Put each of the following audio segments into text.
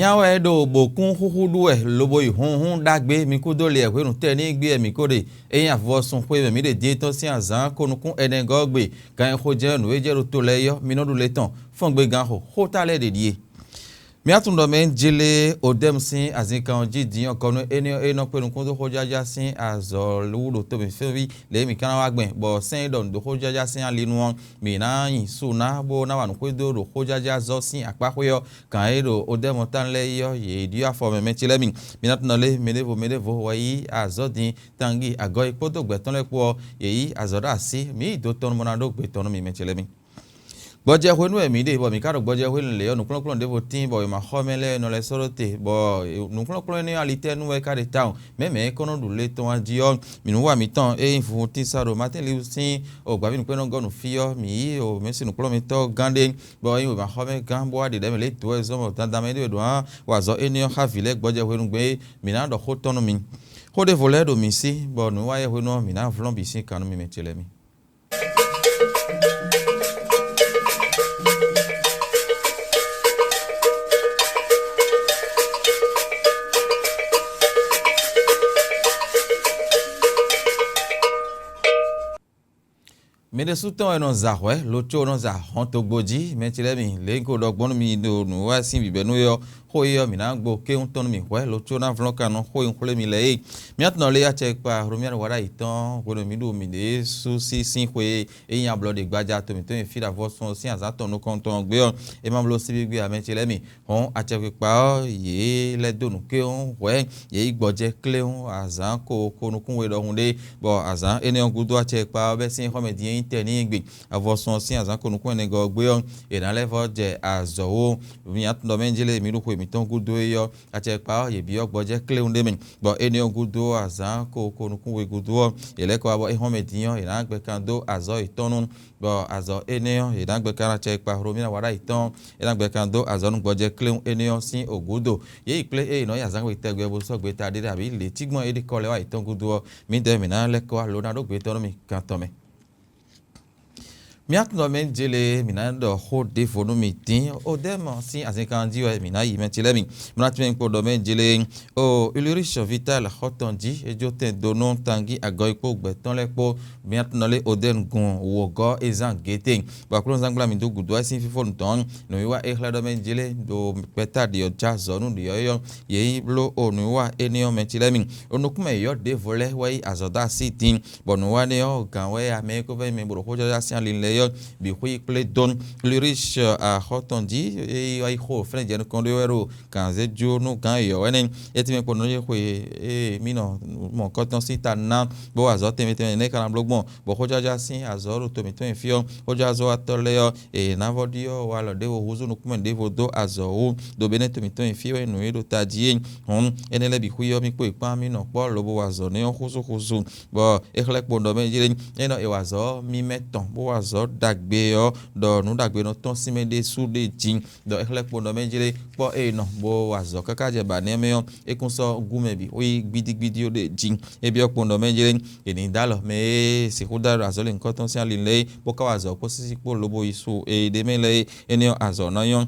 miawe do bokun huhudu lobo ihun dagbe mi ko do le ehwe nu te ni gbe emi kore eyin afosun pe mi de din to si azan konukun enego gbe kan ko je nu eje to leyo mi no du le tan fun gbe gan ho ta le dedie mi atundo men jele odemsin azinkan jidiyan konu eno pe nukun to hojaja sin azoludo to mi fewi le mi kan wa gben bo sin don do hojaja sin alinu won mi na yin suna bo na wa nu ko do hojaja zo sin apakoyo kan ero odemo tan le yo ye di afo me ti le mi atundo le medevo wayi azodin tangi ago ipo to gbe ton le po yeyi azoda si mi do ton mo na do gbe ton mi me ti le mi Boje hwenu emide bo mi karo boje hwenu le yo nuklonklon devo tin bo ma khomele no le sorote bo nuklonklon ni alite nu we kare town meme kono du le ton adio mi nu wa mi tan e infun tin saro matin li sin o gba mi nu pe no gonu fiyo mi o me si nuklon mi to gande bo yin ma khome gan bo ade dem le to e zo mo tan da me de do wa zo enion havile boje hwenu gbe mi na do khotonu mi khode voler do mi si bo nu wa ye hwenu mi na vlon bi sin kanu mi metele mi Mede soutan non za we locho non za honto gboji metile mi le ko dogbon mi do nu wa sin bibe nu yo ho yo mi na gbo ke un ton mi we locho na vlon kan ho un kole mi le mi atno le ya che pa romian wara itan ko mi do mi de su si sin we eyan blood gbaja to mi to fi da vo son si azaton no konton gbe on e ma blo si gbe ametile mi hon a che pa ye le do nu ke on we ye igboje kle on azan ko nu kun we do hunde bo azan ene on gudo a che pa be sin ho me di teni gbe avoson si azan ko nukun nego gbe on e na level je azowo mi atundo menjele mi ruko mi ton gudo yo ache pa ye bi ogboje kle unde mi bo eni ogudo azan ko nukun we gudo ele ko abo e hon mediyan e na gbe kan do azo itonun bo azo eniyan e na gbe kan ache pa romi na wara iton e na gbe kan do azo nu gboje kle eniyan si ogudo ye iple e no yazan we tegbe bo so gbe ta de abi le tigbon e de kole wa iton gudo mi de mi na le ko lo na do gbe ton mi kan ton me mi atundo men jele minando ho de fonu meeting o dem si azinkan di o mina yi metile mi mnat men ko do men jele o Ulrich Vital Hotonji ejo ten donon tangi agoipo gbeton lepo mi atundo le oden gun wogo ezan gete ba klon zangla mi do gudo sin fifo nton no wi wa e hlado men jele do peta di o jazo nu di yo ye blo o nu wa enion metile mi onukume yo de vole wai azoda sitin bonu wa ne o kan we ameko ve me bro hoja ya sin lin yo bi hui ple don Ulrich a Hotonji e ai ho friend je kon do kan ze jo no kan yo enen etime ko no ye hui e mino mo koton sita na bo azote mete ne kan blogbon bo hoja ja sin azoro to mi to enfio hoja azo atole yo e na vodio wala de wo huzu no kuma de vodo azo do beneto mi to enfio enu edo tadie on enele bi hui yo mi po ipa mi no po lobo azo ne huzu bo ekhle pondo me jire eno e wazo mi meton bo azo dagbe yo do nu dagbe no ton simede su de jin do eklepo no menjele po e no bo wazo kaka je ba ne me e kun so gumebi o gbidi o de jin e bi opo no menjele e ni dalo me si huda azo le nkan ton si alile bo ka wazo ko sisi po lobo isu e de mele enio azo no yon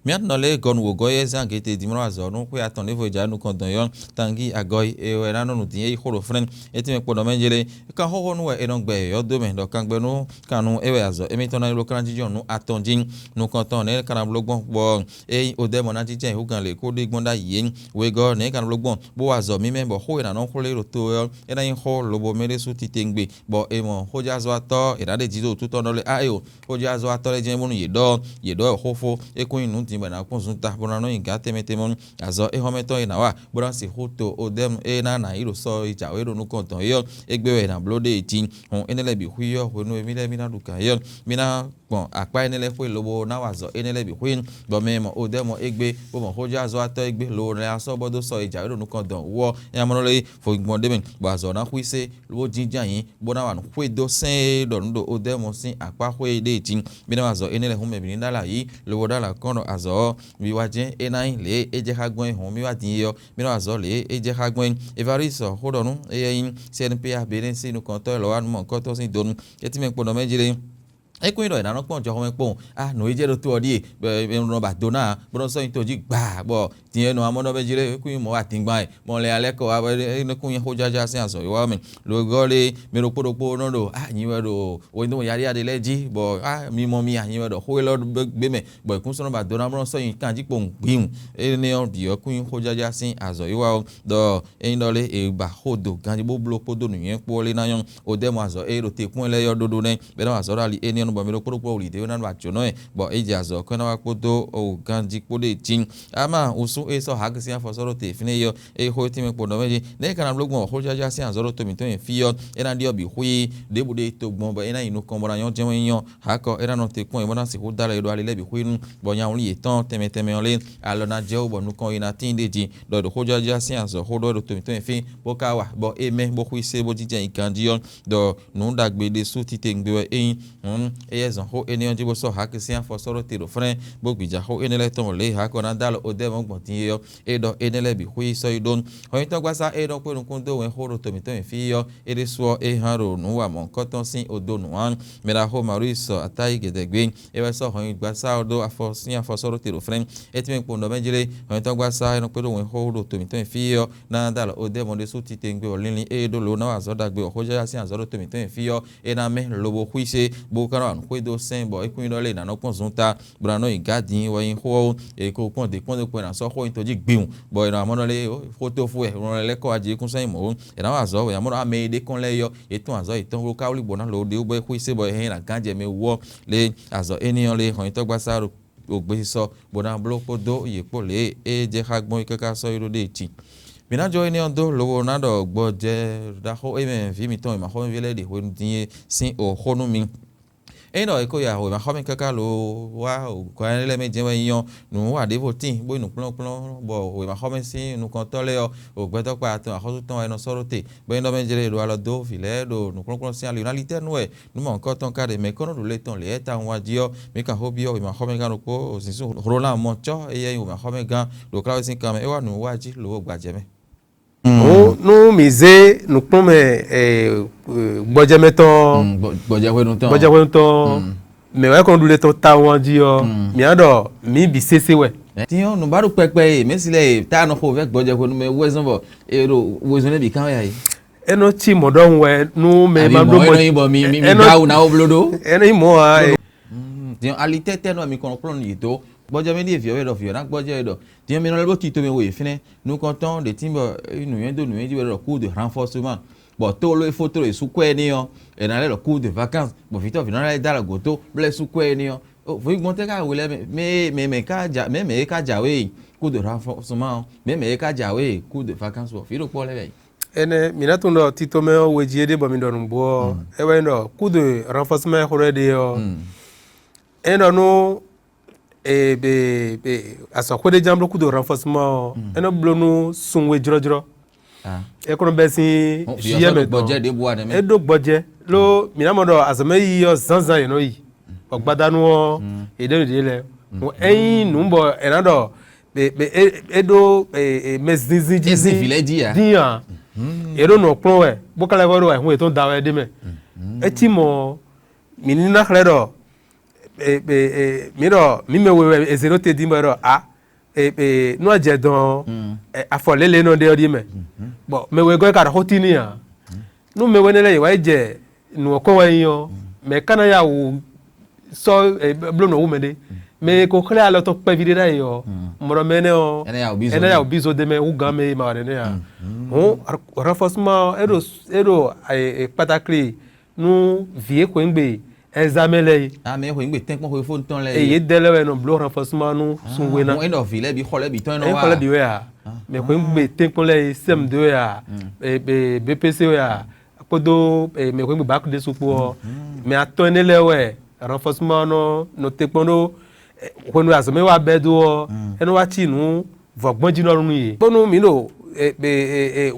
mi atundo le gon wo goye zan gete dimro azo nu ko aton levo ja nu kon don yon tangi agoy e we na nu tin e khoro friend etime po do menjele kan ho nu e don gbe yo do me do kan gbe nu kanu e we azo e mi ton na lo kan jijon nu aton jin nu kon ton ne kan blogbon bo e o de mo na jijen hu gan le ko de gbon da yin we go ne kan blogbon bo azo mi member ho na no khole ro to yo e na yin ho lobo mere su ti tengbe bo e mo ho ja zo ato e da de jizo tu ton no le a e o ho ja zo ato le jen mo nu yedo hofo e ko inu bana kunsunta bona no inga temetemon azo e hometo ina wa bora si huto odem e na iro so ija we ro nu konton yo egbe we na blode tin hon enele bi huyo wonu emile mi na duka yo mi na pon apa enele fo lobo na wazo enele bi huin bo memo odemo egbe bo mo hoja azo ato egbe lo re aso bodo so ija we ro nu konton wo ya mo le fo gbon de men bo azo na huise lo jinja yin bo na wa nu huedo sen do ndo odemo sin apa huede tin mi na wazo enele hu me bi ndala yi lo dala kono azo mi waje enain le eje hagbon hon mi wadin yo mi no azo le eje hagbon evariso hodonu eyin CNP a beren sinu konto lo wan mo konto sin donu etime pono mejire ekun do na no pon jo ho pon no je do to odi no ba do na bo so to ji gba bo ti no amono be jire ekun mo wa tin gba e mo le ale ko no kun ho jaja sin aso iwa mi lo gole mi ro podopo no do yin we do o ndo yari ade leji bo mi mo mi yin we do ho lo gbe me bo ekun so no ba do na mo so yin kan ji pon gbin ni on bi ekun ho jaja sin aso iwa do ndo le e ba hodo gan ji bo blo podo nu yen po le na yon o de mo aso e ro te kun le yo dodo ne be na aso ra li eni bo mi ro podopo ri de na ba jo no e bo e ja aso ko na wa podo o gan ji po de tin ama usu e so ha gsi afo so ro te fine yo e ho ti me podo meji ne kana blogun ho jaja sin aso ro to mi to yen fi yo e na di obi hui de bu de to gbon bo e na inu kan bo na yon je won yan ha ko e na no te kun e mo na si ho dara do ale le bi hui nu bo yan ri etan teme ole alo na je o bo nu kan ina tin deji do ho jaja sin aso ho do to mi to yen fi bo ka wa bo e me bo hui se bo jije ikan di yo do nu dagbe de su ti te ngbe e e zon ho eni on ji bo so ha ke sin afo so ro te ro fren bo gbija ho eni le ton le ha ko na dalo o de mo gbon tin yo e do eni le bi hui so idon ho yin to gba sa e do pe nu kun do wen ho ro to mi to yen fi yo e de so e han ro nu wa mo nkan ton sin odo nu an me ra ho Maurice atai gedegbe e we so ho yin gba sa odo afo sin afo so ro te ro fren e ti me po ndo menjile ho yin to gba sa e no pe do wen ho ro to mi to yen fi yo na dalo o de mo de su ti te ngbe o lin e do lo na wa zo dagbe o ho ja sin azo ro to mi to yen fi yo e na me lo bo hui se bo kan ran ko do sen bo e kun do le na no pon zunta bra no igadin wo yin ho e ko pon de na so ho yin to ji gbeun bo e na mo no le photo fu e ron le ko aje kun sen mo e na wa zo we mo na me de kon le yo e tun azo itan ro ka oli bo na lo de bo hui se bo e na ganje me wo le azo eniyan le ho yin to gba sa ro ogbe so bo na blopo do yepo le e je hagbon ikaka so iro de ti mina jo eni ondo lowo na do gbo je da ho e me vi mi ton ma ho mi le de ho din sin o honu mi eno eko ya ho ma ho mi kaka lo wa o ko le me je we yan nu wa de votin bo inu plon bo o ma ho mi sin nu kan to le o gbe to pa ton ho ton eno sorote bo eno me jere lo alo do file do nu plon sin ali na lite nu e nu mo nkan ton ka de me kono do le ton le eta wa ji o mi kan ho bi o ma ho mi kan ko o sin so roland mo cho e ye o ma ho mi gan lo kla sin kan me e wa nu wa ji lo gba je me nu mize nu kpɔn gbɔdzɛmɛtɔ gbɔdzɛwɛnutɔ mɛ wɛ kɔn dule tɔ ta wɔn dzi yɔ mia dɔ mi bi sese wɛ. tiɲɛ nu baro pɛpɛ ye mɛsi lɛ taa nɔ ko fɛ gbɔdzɛwɛnu mɛ wɛzɔn bɔ ero wɛzɔn ne bi kan ya ye. ɛnɔ tsi mɔdɔn wɛ nu mɛ ma do mɔ ɛnɔ mi gawo na o bolo do. ɛnɔ mɔ wa. tiɲɛ ali tɛtɛ nɔ mi kɔnɔ kplɔn yi to gbɔdzɛ mi di efiɔ dɔ fiɔ na gbɔdzɛ dɔ tiɲɛ mi nɔ lɛ bɔ kito mi wo ye finɛ nu kɔntɔn de ti bɔ nuyɛ do nuyɛ di wɛ dɔ coup de renforcement bɔn to lo photo le sukɔɛ ni yɔ ɛna lɛ lɔ coup de vacances bɔn fitɔ finɔ lɛ da la goto blɛ sukɔɛ ni yɔ foyi gbɔn tɛ ka wele mɛ ka ja mɛ ka ja we coup de renforcement mɛ ka ja we coup de vacances bɔn fi do kpɔ lɛ bɛ. ene mina tun dɔ tito mɛ wejie de bɔ mi dɔn bɔ ɛwɛ dɔ coup de renforcement xɔrɔ de yɔ ɛnɔ nu asɔkò de jamblo coup de renforcement ɛnɔ blonu sunwe jɔrɔjɔrɔ ekɔnɔ bɛ si juillet mɛ tɔn edo gbɔdze lo mina mɔ dɔ azɔmɛ yi yɔ zanzan yɛ nɔ yi ɔgbadanuwɔ ede de lɛ ɛyin nubɔ ɛna dɔ edo mɛ zinzin diyan edo nɔ kplɔ wɛ bokala wɛ do ɛhun eto da wɛ de mɛ eti mɔ minina xlɛ dɔ mi dɔ mi mɛ wɛ ezero te di mɛ dɔ nua dze dɔn afɔlele nɔ de ɔdi mɛ bɔn mɛ wɛ gɔ ka dɔ xɔti ni yan nu mɛ wɛ ne lɛ yi wa dze nuwɔ kɔ wɛ yɔ mɛ kana ya wo sɔ blo nɔ wu mɛ de mɛ ko xlɛ alɛ tɔ kpɛ vi de da yi yɔ mɔdɔ mɛ ne yɔ ɛnɛ ya wo bizo de mɛ wu gan mɛ ma wɛ de ne yan renforcement edo patakli nu vie ko ŋgbe examen lɛ yi. ame ko ŋgbe tɛn kpɔn ko fo ntɔn lɛ yi. eye dɛ lɛ wɛ nɔ blo renforcement nu sunwe na. mo ɛnɔ vi lɛ bi xɔ lɛ bi tɔn yɛ nɔ wa. xɔ lɛ bi wɛ ya mɛ ko ŋgbe tɛn kpɔn lɛ yi CM2 wɛ ya BPC wɛ ya kpodo mɛ ko ŋgbe bac de sukpo mɛ atɔn ne lɛ wɛ renforcement nɔ tɛn kpɔn do ko nu azɔmɛ wa bɛ do ɛnɛ wa tsi nu vɔgbɔn dzi nɔ nu ye. bɔnu mi do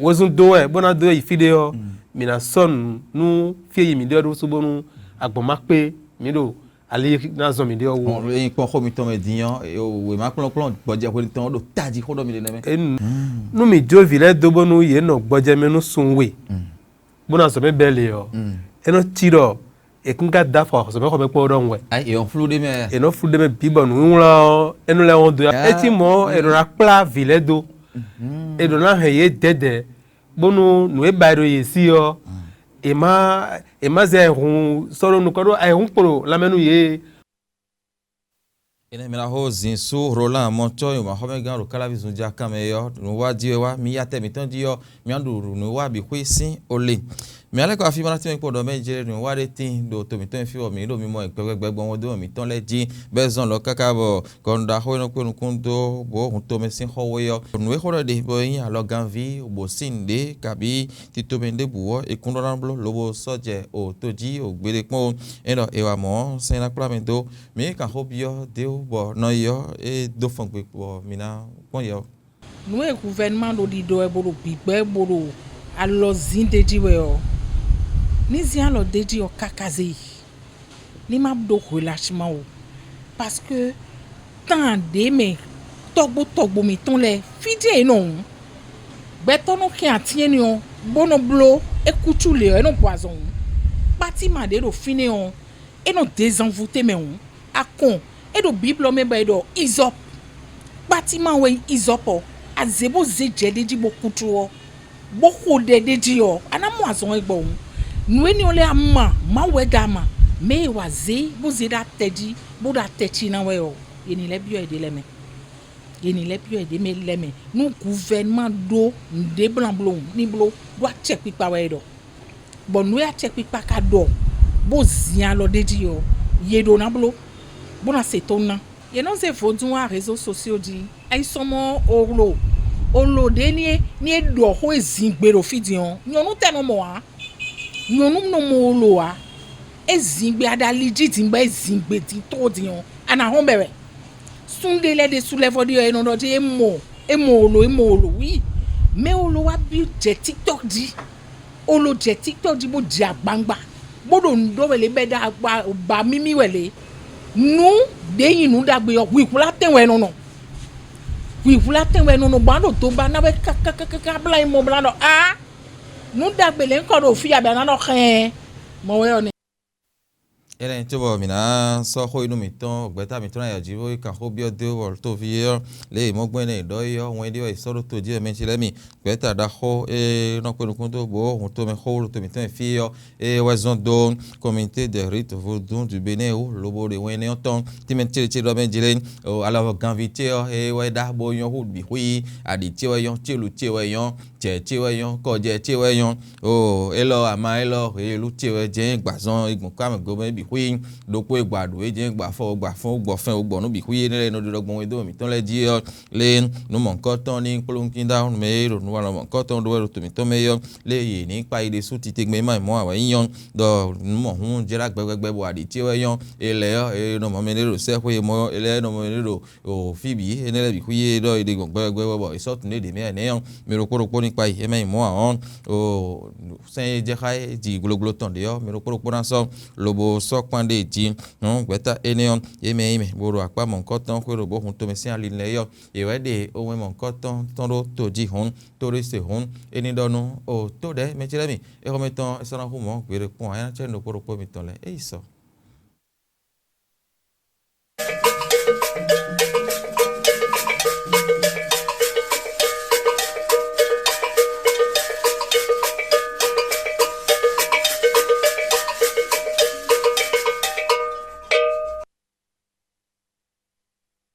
wozun do wɛ bɔna do yi fi de yɔ mina sɔn nu fie yi mi de yɔ do so bɔnu agbɔmakpe mi do ale na zɔn mi de yɔ wo. eyin kpɔn xɔ mi tɔn mɛ diyan o ma kplɔn gbɔdze ko tɔn o do tadzi xɔ dɔ mi de nɛmɛ. nu mi dzo vi lɛ do bɔnu yen nɔ gbɔdze mɛ nu sun we bɔna zɔn mi bɛ le yɔ ɛnɔ ti dɔ et kunga da force me ko me po don we et on flou de me et no flou de me bibo nu la enu le on do etimo e do na pla viledo e do na heye dede bonu nu e ba do yesi yo e ma ze hun solo nu ko do ai hun pro la menu ye ene mena ho zinsu Roland Moncho yo ma ho me gan ro kala bi zunja kame yo nu wa di wa mi ya te mi ton di yo mi andu nu wa bi kwisin ole mi ale ko afi mana ti mi podo meje nu wa de tin do to mi ton fi o mi do mi mo gbegbegbon won do mi ton leji bezon lo kakabo konda ho no kun do bo hun to me sin ho we yo nu e ho de bo yin alo gan vi bo sinde kabi ti to me de buwo e kun do ran blo lobo soje o toji o gbere pon eno e wa mo sin na kula mi do mi ka ho bi yo de bo no yo e do fon pe bo mina pon yo nous e gouvernement do di do e bodo bigbe bodo alo zinde we o ni zian lo deji o kakaze ni ma do relâchement o parce que tant de me togbo mi ton le fidie non beto no ki atien ni o bono blo e kutu le e no poison parti ma de do fini on e no désenvoûter me on akon e do bible me ba e do isop parti ma we isop azebo zeje deji bo kutu o bo ko de deji o ana mo azon e gbo nu eni ole amma ma we dama me wa ze bo ze da teji bo da techi na we o yeni le bio e de le me yeni le bio e de me le me nu gouvernement do de blanc blon ni blo do check pipa we do bon nu ya check pipa ka do bo zian lo deji o ye do na blo bo na se tonna ye non se fodun a réseaux sociaux di ai somo olo de ni do ho ezingbero fidion nyonu teno mo a nyonu no mo lo a ezingbe adaliji ti ngba ezingbe ti to dion ana hon bere sunde le de soulève di e no do ti emo olo oui mais olo wa bi je TikTok di olo je TikTok di bo di agbangba bodo ndo wele be da ba mimi wele nu de yin nu dagbe yo wikula tenwe no wikula tenwe no bando to ba na be ka bla mo bla no nu dagbe le nko do fi abi na no khen mo we oni ene tobo mina so ho inu mi ton ogbeta mi ton ya jibo ka ho bi ode wol to fi yo le mo gbon ne do yo won di o isoro to ji me chile mi gbeta da ho no ko kun to bo hun to me ho to mi ton fi yo wazon do comité de rite vaudou du Bénin ou lobo de wen ne ton ti men chile do men jile o ala ganvité o we da bo yon hu bi hui adi ti we yon ti lu ti we yon ti we yon ko je ti we yon o elo ama elo lu ti we je gbazon igun ka me go bi hui doko egbado eje gba fo gba fun gbo fen ogbo no bi hui ne no dogbon we do mi ton le ji le no mo nkan ton ni polonkin down me ro no wa mo nkan ton do we to mi ton me yo le ye ni pa ide su ti tegbe mai mo awa yan do mo hun jera gbegbe bo adi ti we yan ele yo no mo me ro se hu mo ele no mo me ro o fibi ene le bi hui do ide gbegbe bo iso tun de me ne yan mi ro ko ni pa e mai mo awon o se je khai di gloglo ton de yo mi ro ko na so lobo so kwande ji no gbeta enion ime boro apa mon koton ko ro bo hun to me sin ali le yo e we de o we mon koton ton ro to ji hun to re se hun eni donu o to de me chire mi e ko meton e so na hu mo gbere pon aya che no ko ro po mi ton le e so